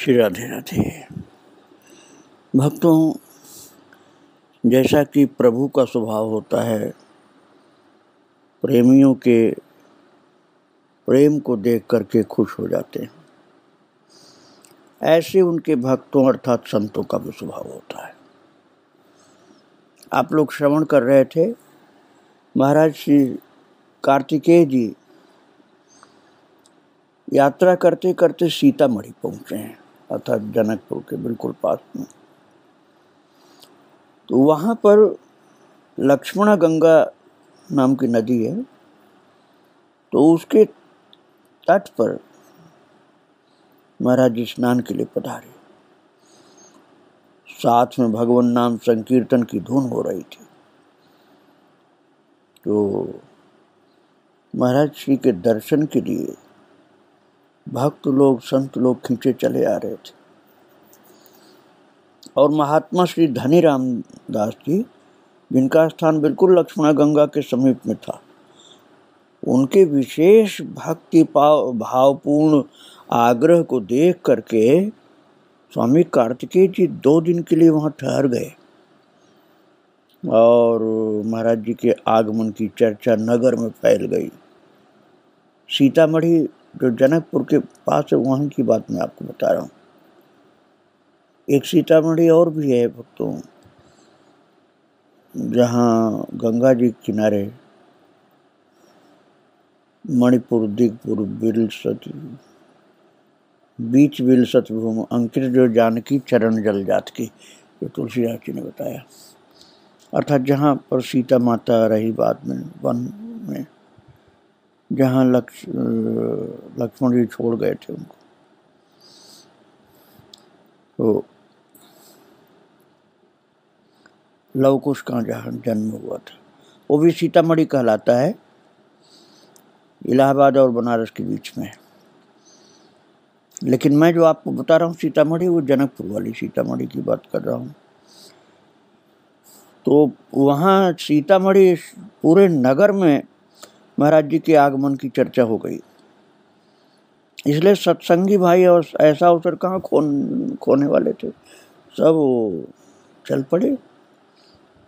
श्री राधे राधे। भक्तों, जैसा कि प्रभु का स्वभाव होता है, प्रेमियों के प्रेम को देख करके खुश हो जाते हैं, ऐसे उनके भक्तों अर्थात संतों का भी स्वभाव होता है। आप लोग श्रवण कर रहे थे, महाराज श्री कार्तिकेय जी यात्रा करते करते सीतामढ़ी पहुंचे हैं, अर्थात जनकपुर के बिल्कुल पास में। तो वहां पर लक्ष्मण गंगा नाम की नदी है, तो उसके तट पर महाराज जी स्नान के लिए पधारे। साथ में भगवान नाम संकीर्तन की धुन हो रही थी। तो महाराज श्री के दर्शन के लिए भक्त लोग, संत लोग खींचे चले आ रहे थे। और महात्मा श्री धनी रामदास जी, जिनका स्थान बिल्कुल लक्ष्मण गंगा के समीप में था, उनके विशेष भक्ति भावपूर्ण आग्रह को देख करके स्वामी कार्तिकेय जी 2 दिन के लिए वहां ठहर गए। और महाराज जी के आगमन की चर्चा नगर में फैल गई। सीतामढ़ी जो जनकपुर के पास है, वहीं की बात मैं आपको बता रहा हूँ। एक सीतामढ़ी और भी है भक्तों, जहाँ गंगा जी के किनारे मणिपुर, दिगपुर, बिलसत, बीच बिलसत भूमि अंकित जो जानकी चरण जल जात की, जो तुलसीदास जी ने बताया, अर्थात जहाँ पर सीता माता रही बाद में वन में, जहाँ लक्ष्मण जी छोड़ गए थे उनको। तो लव कुश का जहाँ जन्म हुआ था, वो भी सीतामढ़ी कहलाता है, इलाहाबाद और बनारस के बीच में। लेकिन मैं जो आपको बता रहा हूँ सीतामढ़ी, वो जनकपुर वाली सीतामढ़ी की बात कर रहा हूँ। तो वहाँ सीतामढ़ी पूरे नगर में महाराज जी के आगमन की चर्चा हो गई। इसलिए सत्संगी भाई और ऐसा अवसर कहाँ खोने वाले थे, सब चल पड़े।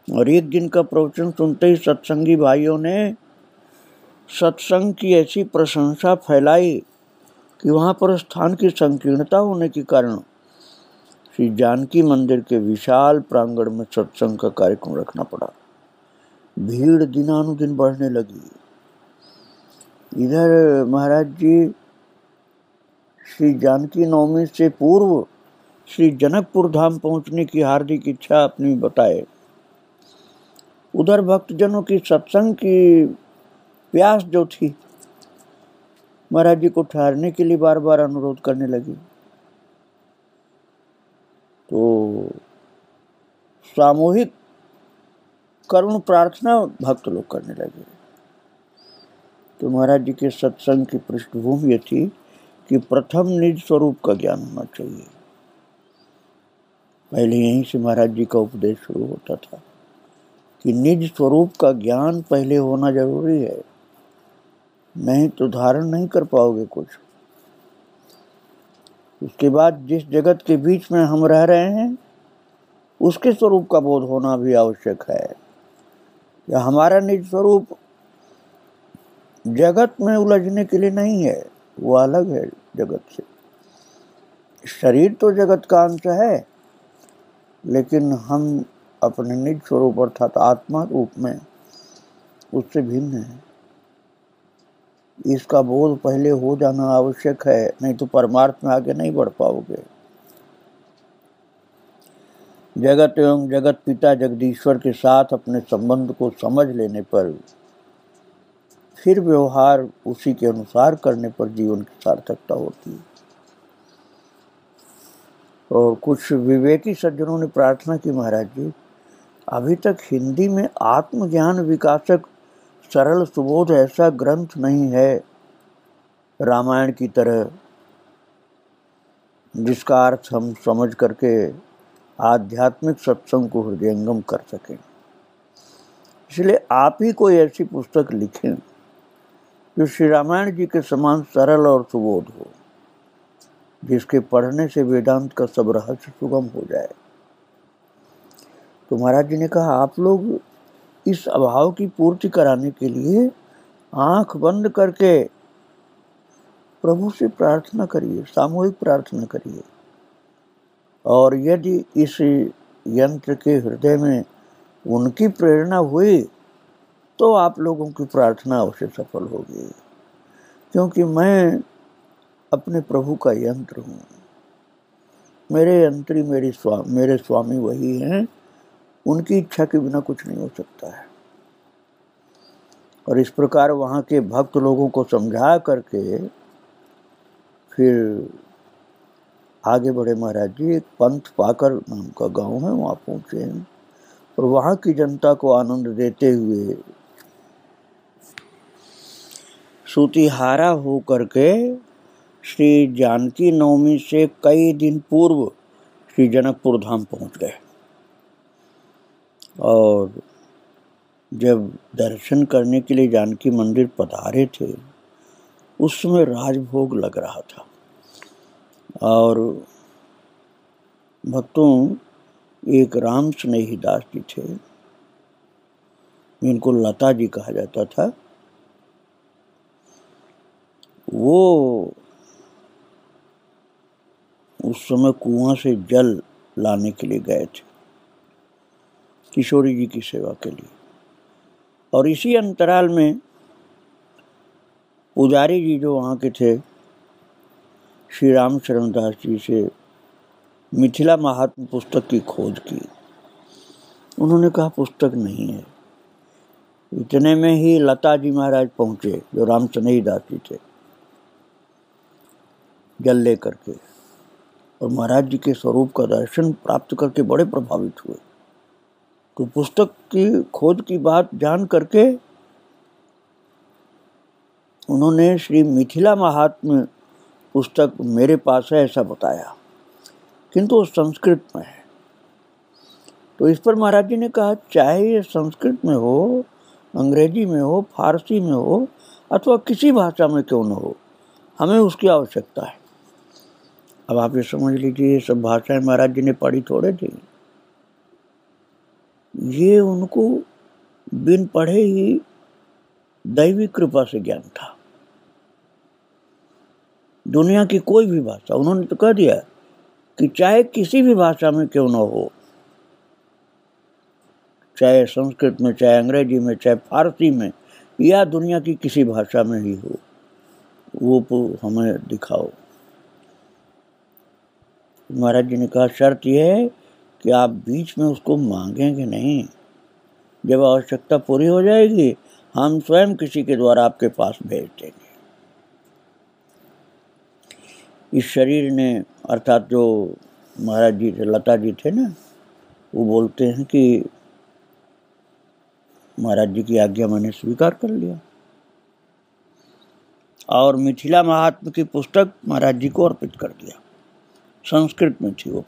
और एक दिन का प्रवचन सुनते ही सत्संगी भाइयों ने सत्संग की ऐसी प्रशंसा फैलाई कि वहाँ पर स्थान की संकीर्णता होने के कारण श्री जानकी मंदिर के विशाल प्रांगण में सत्संग का कार्यक्रम रखना पड़ा। भीड़ दिनानुदिन बढ़ने लगी। इधर महाराज जी श्री जानकी नवमी से पूर्व श्री जनकपुर धाम पहुंचने की हार्दिक इच्छा अपनी बताए। उधर भक्तजनों की सत्संग की प्यास जो थी, महाराज जी को ठहरने के लिए बार बार अनुरोध करने लगी। तो सामूहिक करुण प्रार्थना भक्त लोग करने लगे। तो महाराज जी के सत्संग की पृष्ठभूमि ये थी कि प्रथम निज स्वरूप का ज्ञान होना चाहिए। पहले यहीं से महाराज जी का उपदेश शुरू होता था कि निज स्वरूप का ज्ञान पहले होना जरूरी है, नहीं तो धारण नहीं कर पाओगे कुछ। उसके बाद जिस जगत के बीच में हम रह रहे हैं, उसके स्वरूप का बोध होना भी आवश्यक है। या हमारा निज स्वरूप जगत में उलझने के लिए नहीं है, वो अलग है जगत से। शरीर तो जगत का अंश है, लेकिन हम अपने निज स्वरूप अर्थात आत्मा रूप में उससे भिन्न है। इसका बोध पहले हो जाना आवश्यक है, नहीं तो परमार्थ में आगे नहीं बढ़ पाओगे। जगत एवं जगत पिता जगदीश्वर के साथ अपने संबंध को समझ लेने पर, फिर व्यवहार उसी के अनुसार करने पर जीवन की सार्थकता होती है। और कुछ विवेकी सज्जनों ने प्रार्थना की, महाराज जी अभी तक हिंदी में आत्मज्ञान विकासक सरल सुबोध ऐसा ग्रंथ नहीं है रामायण की तरह, जिसका अर्थ हम समझ करके आध्यात्मिक सत्संग को हृदयंगम कर सकें। इसलिए आप ही कोई ऐसी पुस्तक लिखें जो श्री रामायण जी के समान सरल और सुबोध हो, जिसके पढ़ने से वेदांत का सब रहस्य सुगम हो जाए। तो महाराज जी ने कहा, आप लोग इस अभाव की पूर्ति कराने के लिए आंख बंद करके प्रभु से प्रार्थना करिए, सामूहिक प्रार्थना करिए। और यदि इस यंत्र के हृदय में उनकी प्रेरणा हुई तो आप लोगों की प्रार्थना अवश्य सफल होगी, क्योंकि मैं अपने प्रभु का यंत्र हूँ। मेरे यंत्री मेरे स्वामी वही हैं, उनकी इच्छा के बिना कुछ नहीं हो सकता है। और इस प्रकार वहाँ के भक्त लोगों को समझा करके फिर आगे बढ़े महाराज जी। एक पंथ पाकर नाम का गांव है, वहाँ पहुँचे हैं और वहाँ की जनता को आनंद देते हुए सूतीहारा हो करके श्री जानकी नवमी से कई दिन पूर्व श्री जनकपुर धाम पहुँच गए। और जब दर्शन करने के लिए जानकी मंदिर पधारे थे, उस समय राजभोग लग रहा था। और भक्तों, एक राम स्नेही दास जी थे, जिनको लता जी कहा जाता था। वो उस समय कुआं से जल लाने के लिए गए थे किशोरी जी की सेवा के लिए। और इसी अंतराल में पुजारी जी जो वहाँ के थे, श्री राम शरण दास जी से मिथिला महात्म पुस्तक की खोज की। उन्होंने कहा पुस्तक नहीं है। इतने में ही लता जी महाराज पहुँचे, जो राम स्नेही दास जी थे, जल ले करके, और महाराज जी के स्वरूप का दर्शन प्राप्त करके बड़े प्रभावित हुए। तो पुस्तक की खोज की बात जान करके उन्होंने श्री मिथिला महात्म पुस्तक मेरे पास है ऐसा बताया, किंतु वो संस्कृत में है। तो इस पर महाराज जी ने कहा, चाहे ये संस्कृत में हो, अंग्रेजी में हो, फारसी में हो, अथवा किसी भाषा में क्यों न हो, हमें उसकी आवश्यकता है। अब आप ये समझ लीजिए, ये सब भाषाएं महाराज जी ने पढ़ी थोड़े थी। ये उनको बिन पढ़े ही दैवी कृपा से ज्ञान था। दुनिया की कोई भी भाषा, उन्होंने तो कह दिया कि चाहे किसी भी भाषा में क्यों न हो, चाहे संस्कृत में, चाहे अंग्रेजी में, चाहे फारसी में, या दुनिया की किसी भाषा में ही हो, वो हमें दिखाओ। महाराज जी ने कहा, शर्त यह है कि आप बीच में उसको मांगेंगे नहीं। जब आवश्यकता पूरी हो जाएगी, हम स्वयं किसी के द्वारा आपके पास भेज देंगे। इस शरीर ने, अर्थात जो महाराज जी थे, लता जी थे ना, वो बोलते हैं कि महाराज जी की आज्ञा मैंने स्वीकार कर लिया और मिथिला महात्म की पुस्तक महाराज जी को अर्पित कर दिया। संस्कृत में थी वो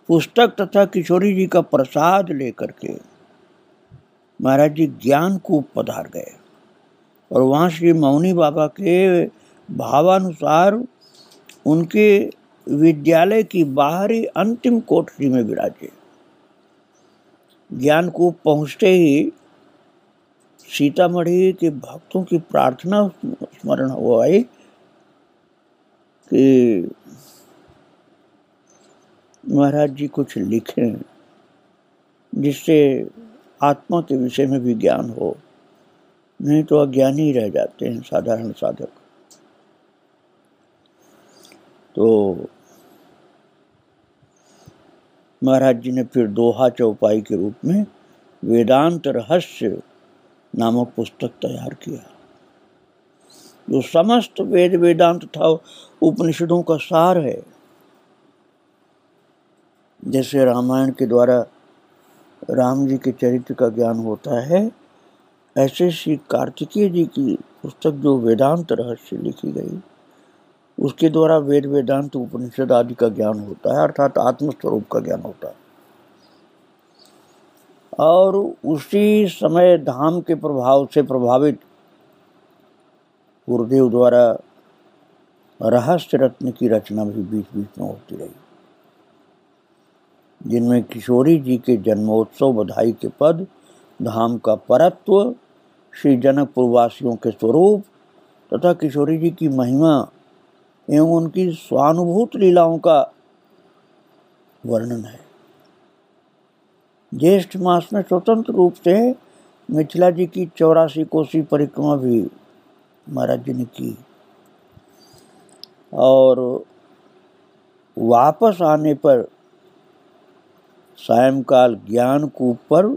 पुस्तक तथा किशोरी जी का प्रसाद लेकर के महाराज जी ज्ञानकूप पधार गए और वहाँ श्री मौनी बाबा के भावानुसार उनके विद्यालय की बाहरी अंतिम कोठरी में विराजे। ज्ञानकूप पहुँचते ही सीतामढ़ी के भक्तों की प्रार्थना स्मरण हो आई कि महाराज जी कुछ लिखें जिससे आत्मा के विषय में भी ज्ञान हो, नहीं तो अज्ञानी रह जाते हैं साधारण साधक। तो महाराज जी ने फिर दोहा चौपाई के रूप में वेदांत रहस्य नामक पुस्तक तैयार किया, जो समस्त वेद वेदांत था, उपनिषदों का सार है। जैसे रामायण के द्वारा राम जी के चरित्र का ज्ञान होता है, ऐसे श्री कार्तिकेय जी की पुस्तक जो वेदांत रहस्य लिखी गई, उसके द्वारा वेद वेदांत उपनिषद आदि का ज्ञान होता है, अर्थात आत्मस्वरूप का ज्ञान होता है। और उसी समय धाम के प्रभाव से प्रभावित गुरुदेव द्वारा रहस्य रत्न की रचना भी बीच बीच में होती रही, जिनमें किशोरी जी के जन्मोत्सव, बधाई के पद, धाम का परत्व, श्री जनकपुर वासियों के स्वरूप तथा किशोरी जी की महिमा एवं उनकी स्वानुभूत लीलाओं का वर्णन है। ज्येष्ठ मास में स्वतंत्र रूप से मिथिला जी की 84 कोसी परिक्रमा भी महाराज जी ने की और वापस आने पर सायंकाल ज्ञान कूप पर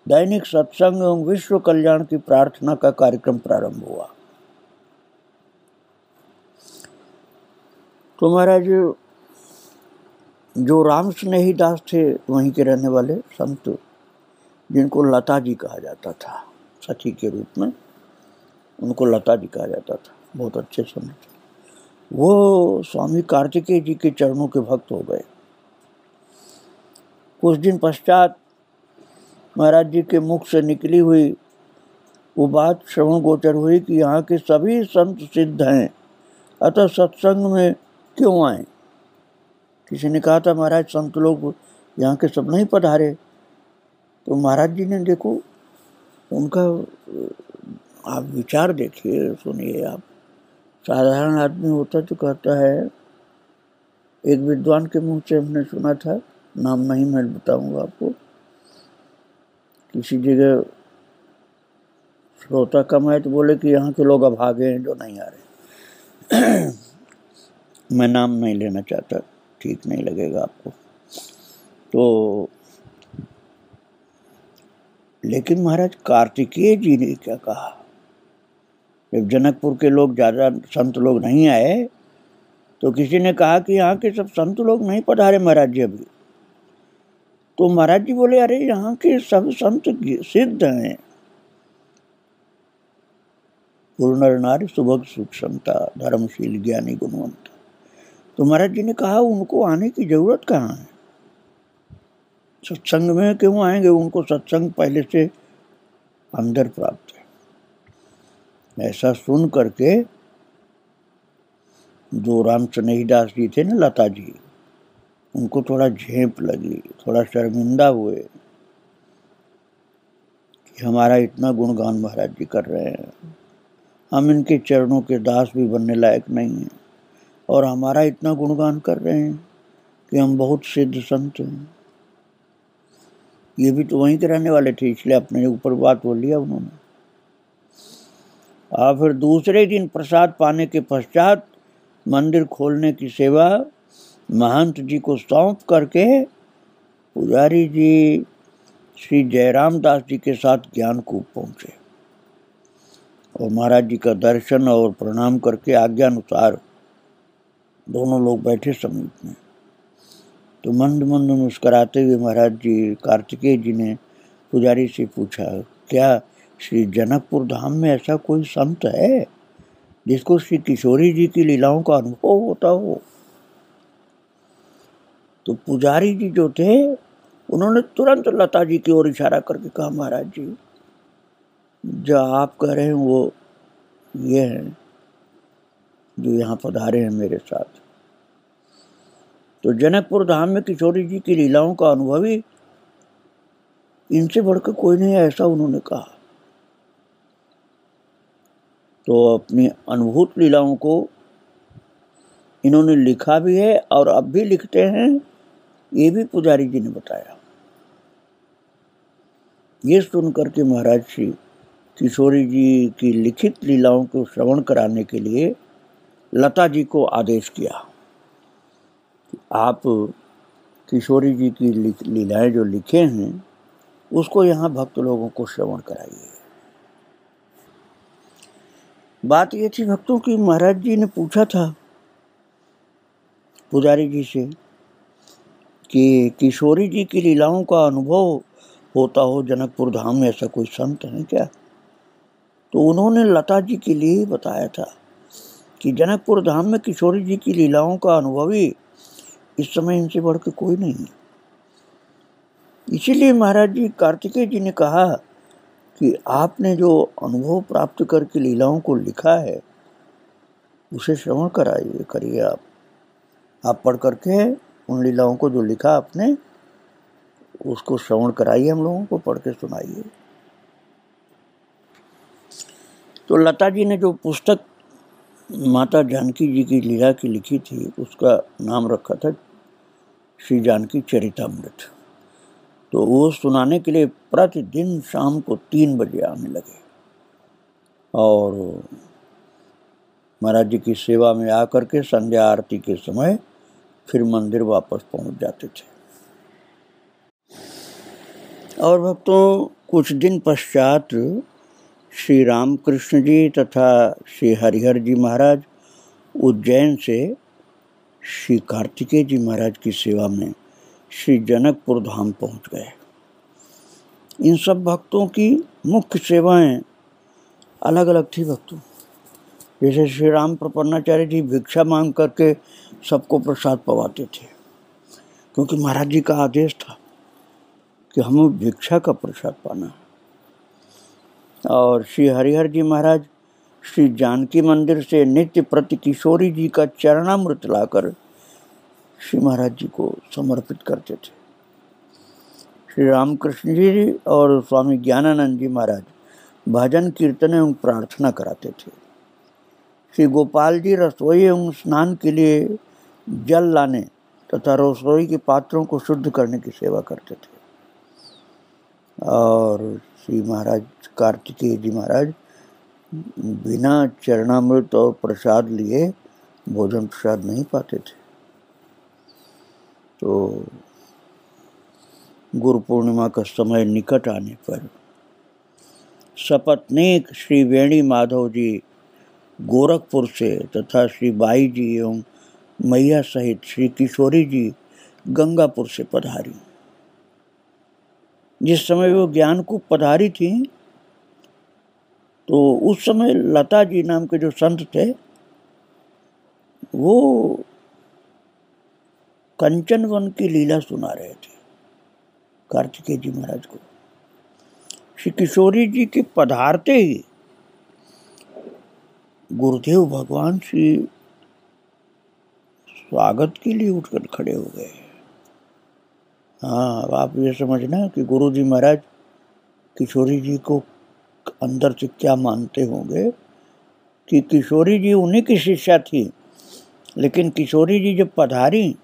दैनिक सत्संग एवं विश्व कल्याण की प्रार्थना का कार्यक्रम प्रारंभ हुआ। तो महाराज जो राम स्नेही दास थे वहीं के रहने वाले संत, जिनको लता जी कहा जाता था, सखी के रूप में उनको लता जी कहा जाता था, बहुत अच्छे संत थे, वो स्वामी कार्तिकेय जी के चरणों के भक्त हो गए। कुछ दिन पश्चात महाराज जी के मुख से निकली हुई वो बात श्रवण गोचर हुई कि यहाँ के सभी संत सिद्ध हैं, अतः सत्संग में क्यों आए। किसी ने कहा था महाराज संत लोग यहाँ के सब नहीं पधारे, तो महाराज जी ने देखो उनका आप विचार देखिए, सुनिए आप। साधारण आदमी होता तो कहता है, एक विद्वान के मुंह से हमने सुना था, नाम नहीं मैं बताऊंगा आपको, किसी जगह श्रोता कम है तो बोले कि यहाँ के लोग अभागे हैं जो नहीं आ रहे। मैं नाम नहीं लेना चाहता, ठीक नहीं लगेगा आपको। तो लेकिन महाराज कार्तिकेय जी ने क्या कहा, जब जनकपुर के लोग ज़्यादा संत लोग नहीं आए तो किसी ने कहा कि यहाँ के सब संत लोग नहीं पधारे महाराज जी अभी। तो महाराज जी बोले, अरे यहाँ के सब संत सिद्ध हैं, पूर्ण नारी सुभग सुक्षमता, धर्मशील ज्ञानी गुणवंत। तो महाराज जी ने कहा उनको आने की जरूरत कहाँ है, सत्संग में क्यों आएंगे, उनको सत्संग पहले से अंदर प्राप्त है। ऐसा सुन करके जो राम स्नेही दास जी थे ना, लता जी, उनको थोड़ा झेप लगी, थोड़ा शर्मिंदा हुए कि हमारा इतना गुणगान महाराज जी कर रहे हैं, हम इनके चरणों के दास भी बनने लायक नहीं हैं, और हमारा इतना गुणगान कर रहे हैं कि हम बहुत सिद्ध संत हैं। ये भी तो वहीं के रहने वाले थे, इसलिए अपने ऊपर बात बोल लिया उन्होंने। और फिर दूसरे दिन प्रसाद पाने के पश्चात मंदिर खोलने की सेवा महंत जी को सौंप करके पुजारी जी श्री जयराम दास जी के साथ ज्ञान कूप पहुंचे और महाराज जी का दर्शन और प्रणाम करके आज्ञा अनुसार दोनों लोग बैठे समीप में। तो मंद मंद मुस्कुराते हुए महाराज जी कार्तिकेय जी ने पुजारी से पूछा, क्या श्री जनकपुर धाम में ऐसा कोई संत है जिसको श्री किशोरी जी की लीलाओं का अनुभव होता हो। तो पुजारी जी जो थे उन्होंने तुरंत लता जी की ओर इशारा करके कहा, महाराज जी जो आप कह रहे हैं वो ये हैं जो यहाँ पधारे हैं मेरे साथ। तो जनकपुर धाम में किशोरी जी की लीलाओं का अनुभवी इनसे बढ़कर कोई नहीं है, ऐसा उन्होंने कहा। तो अपनी अनुभूत लीलाओं को इन्होंने लिखा भी है और अब भी लिखते हैं, ये भी पुजारी जी ने बताया। ये सुन करके महाराज श्री किशोरी जी की लिखित लीलाओं को श्रवण कराने के लिए लता जी को आदेश किया, आप किशोरी जी की लीलाएं जो लिखे हैं उसको यहाँ भक्त लोगों को श्रवण कराइए। बात ये थी भक्तों की, महाराज जी ने पूछा था पुजारी जी से कि किशोरी जी की लीलाओं का अनुभव होता हो जनकपुर धाम में ऐसा कोई संत है क्या। तो उन्होंने लता जी के लिए बताया था कि जनकपुर धाम में किशोरी जी की लीलाओं का अनुभवी इस समय इनसे बढ़ के कोई नहीं है। इसीलिए महाराज जी कार्तिकेय जी ने कहा कि आपने जो अनुभव प्राप्त करके लीलाओं को लिखा है उसे श्रवण कराइए, करिए आप पढ़ करके उन लीलाओं को जो लिखा आपने उसको श्रवण कराइए, हम लोगों को पढ़ के सुनाइए। तो लता जी ने जो पुस्तक माता जानकी जी की लीला की लिखी थी उसका नाम रखा था श्री जानकी चरितामृत। तो वो सुनाने के लिए प्रतिदिन शाम को 3 बजे आने लगे और महाराज जी की सेवा में आकर के संध्या आरती के समय फिर मंदिर वापस पहुंच जाते थे। और भक्तों, कुछ दिन पश्चात श्री रामकृष्ण जी तथा श्री हरिहर जी महाराज उज्जैन से श्री कार्तिकेय जी महाराज की सेवा में श्री जनकपुर धाम पहुंच गए। इन सब भक्तों की मुख्य सेवाएं अलग अलग थी भक्तों। जैसे श्री राम प्रपन्नाचार्य जी भिक्षा मांग करके सबको प्रसाद पवाते थे, क्योंकि महाराज जी का आदेश था कि हमें भिक्षा का प्रसाद पाना है। और श्री हरिहर जी महाराज श्री जानकी मंदिर से नित्य प्रति किशोरी जी का चरणामृत लाकर श्री महाराज जी को समर्पित करते थे। श्री रामकृष्ण जी और स्वामी ज्ञानानंद जी महाराज भजन कीर्तन एवं प्रार्थना कराते थे। श्री गोपाल जी रसोई एवं स्नान के लिए जल लाने तथा रसोई के पात्रों को शुद्ध करने की सेवा करते थे। और श्री महाराज कार्तिकेय जी महाराज बिना चरणामृत और प्रसाद लिए भोजन प्रसाद नहीं पाते थे। तो गुरु पूर्णिमा का समय निकट आने पर सपत्नीक श्री वेणी माधव जी गोरखपुर से तथा श्री बाई जी एवं मैया सहित श्री किशोरी जी गंगापुर से पधारी। जिस समय वो ज्ञानकूप पधारी थी तो उस समय लता जी नाम के जो संत थे वो कंचन वन की लीला सुना रहे थे कार्तिकेय जी महाराज को। श्री किशोरी जी के पधारते ही गुरुदेव भगवान श्री स्वागत के लिए उठकर खड़े हो गए। हाँ, अब आप ये समझना कि गुरु जी महाराज किशोरी जी को अंदर से क्या मानते होंगे कि किशोरी जी उन्हीं की शिष्या थी, लेकिन किशोरी जी जब पधारी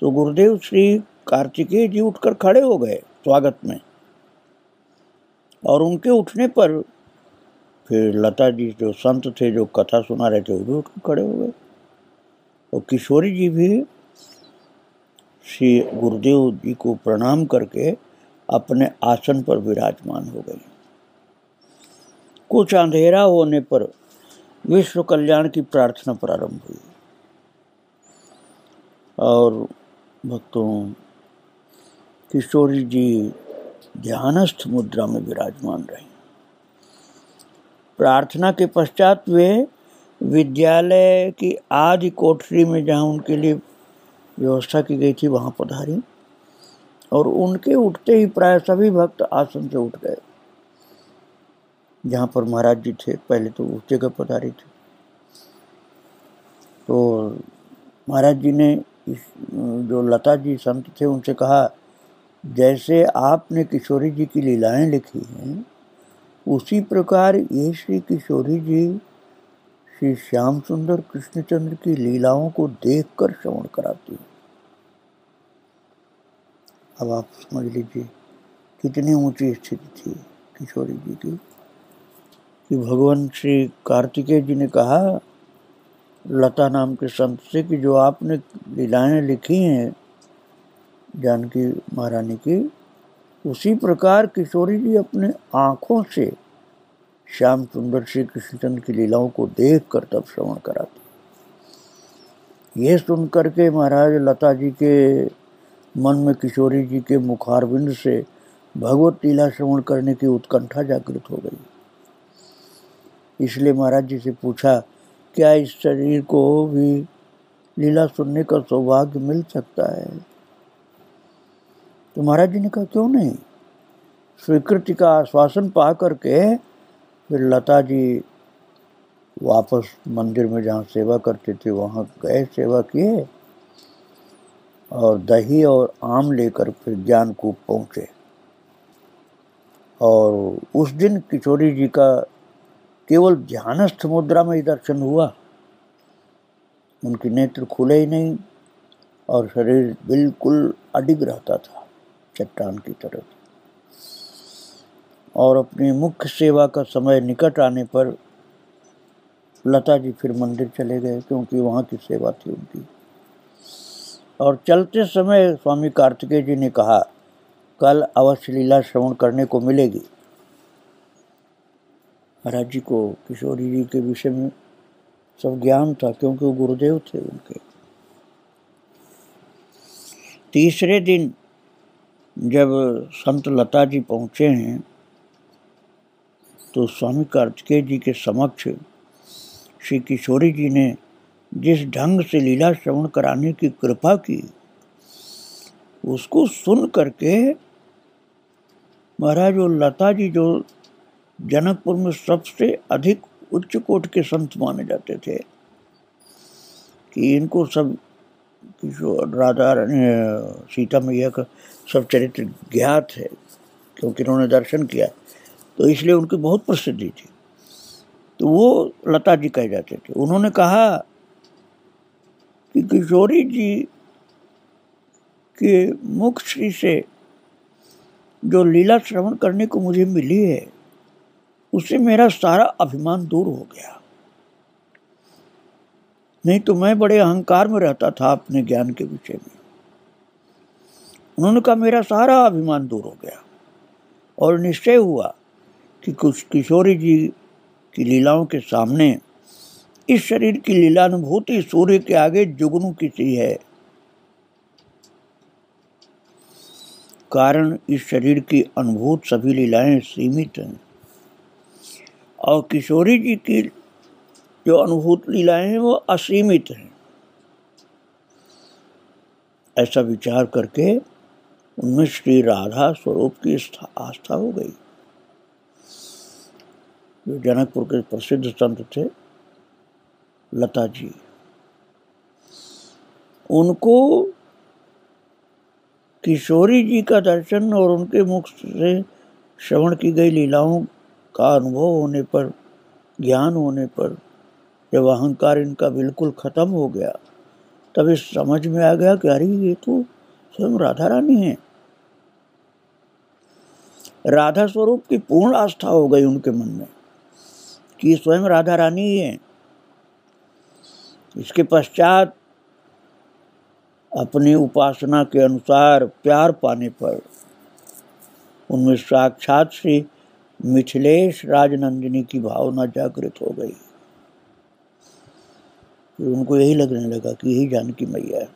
तो गुरुदेव श्री कार्तिकेय जी उठकर खड़े हो गए स्वागत में। और उनके उठने पर फिर लता जी जो संत थे जो कथा सुना रहे थे वो भी उठकर खड़े हो गए और किशोरी जी भी श्री गुरुदेव जी को प्रणाम करके अपने आसन पर विराजमान हो गई। कुछ अंधेरा होने पर विश्व कल्याण की प्रार्थना प्रारंभ हुई और भक्तों किशोरी जी ध्यानस्थ मुद्रा में विराजमान रही। प्रार्थना के पश्चात वे विद्यालय की आदि कोठरी में जहाँ उनके लिए व्यवस्था की गई थी वहाँ पधारी और उनके उठते ही प्राय सभी भक्त आसन से उठ गए। जहाँ पर महाराज जी थे पहले तो उस जगह पधारी थी। तो महाराज जी ने जो लता जी संत थे उनसे कहा, जैसे आपने किशोरी जी की लीलाएं लिखी हैं उसी प्रकार ये श्री किशोरी जी श्री श्याम सुंदर कृष्णचंद्र की लीलाओं को देखकर श्रवण कराती हैं। अब आप समझ लीजिए कितनी ऊंची स्थिति थी किशोरी जी की कि भगवान श्री कार्तिकेय जी ने कहा लता नाम के संत से कि जो आपने लीलाएं लिखी हैं जानकी महारानी की, उसी प्रकार किशोरी जी अपने आँखों से श्याम सुंदर श्री कृष्णचंद्र की लीलाओं को देख कर तब श्रवण कराती। ये सुन करके महाराज लता जी के मन में किशोरी जी के मुखारविंद से भगवत लीला श्रवण करने की उत्कंठा जागृत हो गई। इसलिए महाराज जी से पूछा, क्या इस शरीर को भी लीला सुनने का सौभाग्य मिल सकता है? तो महाराज जी ने कहा, क्यों नहीं। स्वीकृति का आश्वासन पा करके फिर लता जी वापस मंदिर में जहाँ सेवा करते थे वहाँ गए, सेवा किए और दही और आम लेकर फिर ज्ञानकूप पहुँचे। और उस दिन किशोरी जी का केवल ध्यानस्थ मुद्रा में ही दर्शन हुआ, उनके नेत्र खुले ही नहीं और शरीर बिल्कुल अडिग रहता था चट्टान की तरह। और अपनी मुख्य सेवा का समय निकट आने पर लता जी फिर मंदिर चले गए, क्योंकि वहाँ की सेवा थी उनकी। और चलते समय स्वामी कार्तिकेय जी ने कहा, कल अवश्य लीला श्रवण करने को मिलेगी। महाराज जी को किशोरी जी के विषय में सब ज्ञान था, क्योंकि वो गुरुदेव थे उनके। तीसरे दिन जब संत लता जी पहुँचे हैं तो स्वामी कार्तिकेय जी के समक्ष श्री किशोरी जी ने जिस ढंग से लीला श्रवण कराने की कृपा की, उसको सुन करके महाराज वो लता जी जो जनकपुर में सबसे अधिक उच्च कोटि के संत माने जाते थे, कि इनको सब राधा सीता मैया का सब चरित्र ज्ञात है, क्योंकि इन्होंने दर्शन किया, तो इसलिए उनकी बहुत प्रसिद्धि थी। तो वो लता जी कह जाते थे। उन्होंने कहा कि किशोरी जी के मुख श्री से जो लीला श्रवण करने को मुझे मिली है, उससे मेरा सारा अभिमान दूर हो गया। नहीं तो मैं बड़े अहंकार में रहता था अपने ज्ञान के विषय में। उन्होंने कहा मेरा सारा अभिमान दूर हो गया और निश्चय हुआ कि कुछ किशोरी जी की लीलाओं के सामने इस शरीर की लीलानुभूति सूर्य के आगे जुगनू की सी है। कारण इस शरीर की अनुभूत सभी लीलाएं सीमित हैं और किशोरी जी की जो अनुभूत लीलाएं हैं वो असीमित हैं। ऐसा विचार करके उनमें श्री राधा स्वरूप की आस्था हो गई। जो जनकपुर के प्रसिद्ध संत थे लता जी, उनको किशोरी जी का दर्शन और उनके मुख से श्रवण की गई लीलाओं का अनुभव होने पर, ज्ञान होने पर, जब अहंकार इनका बिल्कुल खत्म हो गया, तब इस समझ में आ गया कि अरे ये तो स्वयं राधा रानी है। राधा स्वरूप की पूर्ण आस्था हो गई उनके मन में कि स्वयं राधा रानी ही है। इसके पश्चात अपनी उपासना के अनुसार प्यार पाने पर उनमें साक्षात श्री मिथिलेश राजनंदिनी की भावना जागृत हो गई। फिर उनको यही लगने लगा कि यही जानकी मैया है।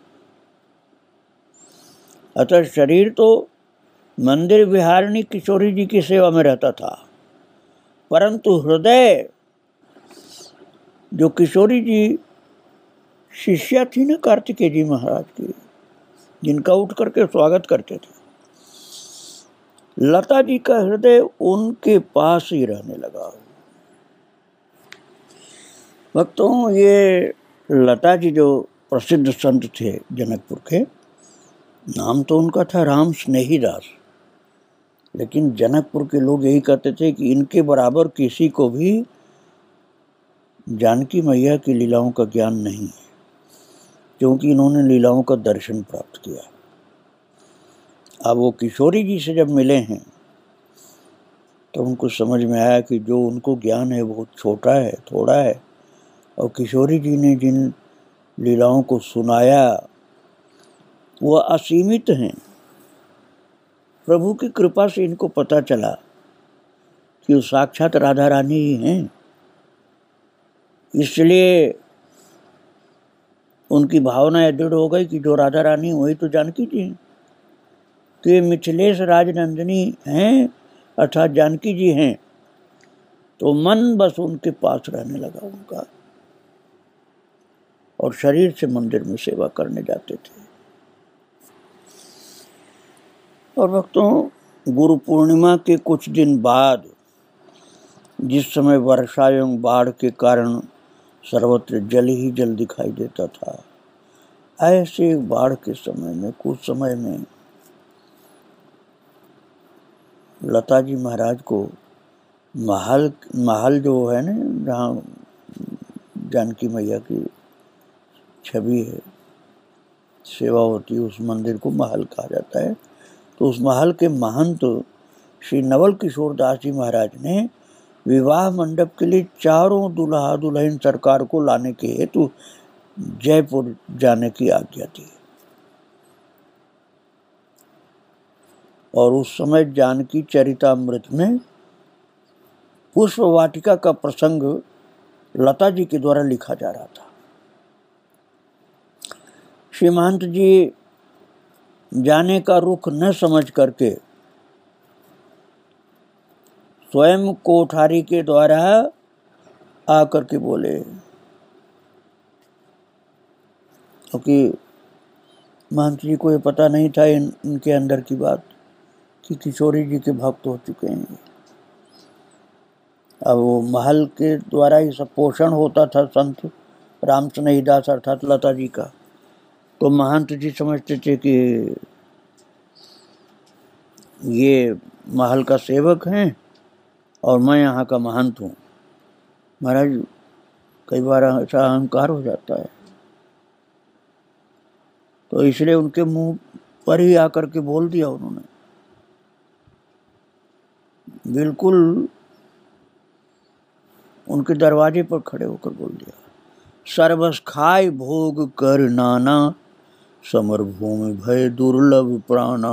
अतः शरीर तो मंदिर विहारिणी किशोरी जी की सेवा में रहता था, परंतु हृदय जो किशोरी जी शिष्या थी ना कार्तिकेय जी महाराज की, जिनका उठ करके स्वागत करते थे, लता जी का हृदय उनके पास ही रहने लगा। भक्तों, ये लता जी जो प्रसिद्ध संत थे जनकपुर के, नाम तो उनका था राम स्नेहीदास, लेकिन जनकपुर के लोग यही कहते थे कि इनके बराबर किसी को भी जानकी मैया की लीलाओं का ज्ञान नहीं है, क्योंकि इन्होंने लीलाओं का दर्शन प्राप्त किया। अब वो किशोरी जी से जब मिले हैं तो उनको समझ में आया कि जो उनको ज्ञान है बहुत छोटा है, थोड़ा है, और किशोरी जी ने जिन लीलाओं को सुनाया वो असीमित हैं। प्रभु की कृपा से इनको पता चला कि वो साक्षात राधा रानी ही हैं। इसलिए उनकी भावना दृढ़ हो गई कि जो राधा रानी वही तो जानकी जी हैं, कि मिथिलेश राजनंदिनी हैं अर्थात जानकी जी हैं। तो मन बस उनके पास रहने लगा उनका, और शरीर से मंदिर में सेवा करने जाते थे। और भक्तों, गुरु पूर्णिमा के कुछ दिन बाद जिस समय वर्षा एवं बाढ़ के कारण सर्वत्र जल ही जल दिखाई देता था, ऐसे बाढ़ के समय में कुछ समय में लता जी महाराज को महल जो है ना, जहाँ जानकी मैया की छवि है, सेवा होती है, उस मंदिर को महल कहा जाता है। तो उस महल के महंत श्री नवल किशोर दास जी महाराज ने विवाह मंडप के लिए चारों दूल्हा दुल्हन सरकार को लाने के हेतु जयपुर जाने की आज्ञा दी। और उस समय जानकी चरितामृत में पुष्प वाटिका का प्रसंग लता जी के द्वारा लिखा जा रहा था। श्री महंत जी जाने का रुख न समझ करके स्वयं कोठारी के द्वारा आकर के बोले, क्योंकि महंत जी को ये पता नहीं था इनके अंदर की बात कि किशोरी जी के भक्त हो चुके हैं। अब वो महल के द्वारा ही सब पोषण होता था संत रामस्नेही दास अर्थात लता जी का। तो महंत जी समझते थे कि ये महल का सेवक हैं और मैं यहाँ का महंत हूँ। महाराज कई बार ऐसा अहंकार हो जाता है, तो इसलिए उनके मुंह पर ही आकर के बोल दिया उन्होंने, बिल्कुल उनके दरवाजे पर खड़े होकर बोल दिया, सर्वस खाय भोग कर नाना, समर भूमि भय दुर्लभ प्राणा।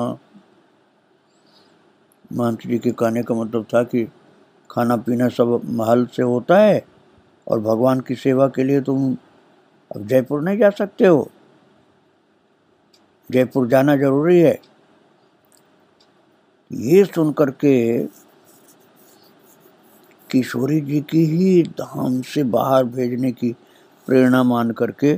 महंत जी के कहने का मतलब था कि खाना पीना सब महल से होता है और भगवान की सेवा के लिए तुम अब जयपुर नहीं जा सकते हो, जयपुर जाना जरूरी है। ये सुनकर के किशोरी जी की ही धाम से बाहर भेजने की प्रेरणा मान करके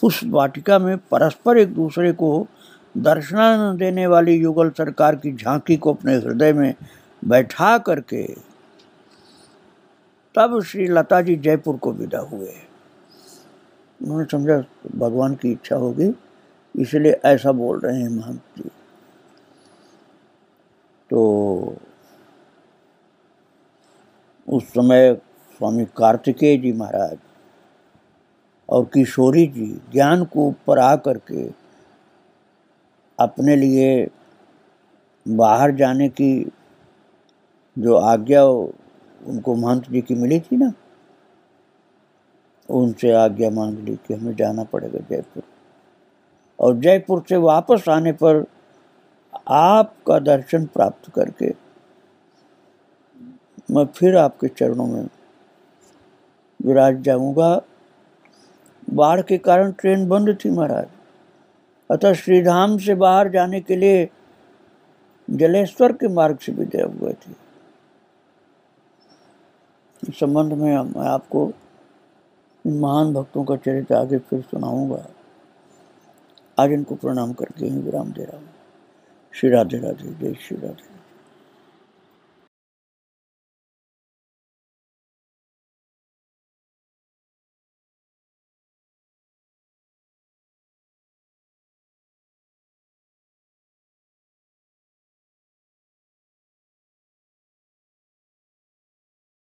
पुष्प वाटिका में परस्पर एक दूसरे को दर्शन देने वाली युगल सरकार की झांकी को अपने हृदय में बैठा करके तब श्री लता जी जयपुर को विदा हुए। उन्होंने समझा भगवान की इच्छा होगी, इसलिए ऐसा बोल रहे हैं महंत जी। तो उस समय स्वामी कार्तिकेय जी महाराज और किशोरी जी ज्ञान को ऊपर आ करके अपने लिए बाहर जाने की जो आज्ञा उनको महंत जी की मिली थी ना, उनसे आज्ञा मांग ली कि हमें जाना पड़ेगा जयपुर, और जयपुर से वापस आने पर आपका दर्शन प्राप्त करके मैं फिर आपके चरणों में विराज जाऊंगा। बाढ़ के कारण ट्रेन बंद थी महाराज, अतः श्रीधाम से बाहर जाने के लिए जलेश्वर के मार्ग से विदा हुए थे। इस संबंध में मैं आपको इन महान भक्तों का चरित्र आगे फिर सुनाऊंगा। आज इनको प्रणाम करके ही विराम दे रहा हूँ। श्री राधे राधे, जय श्री राधे।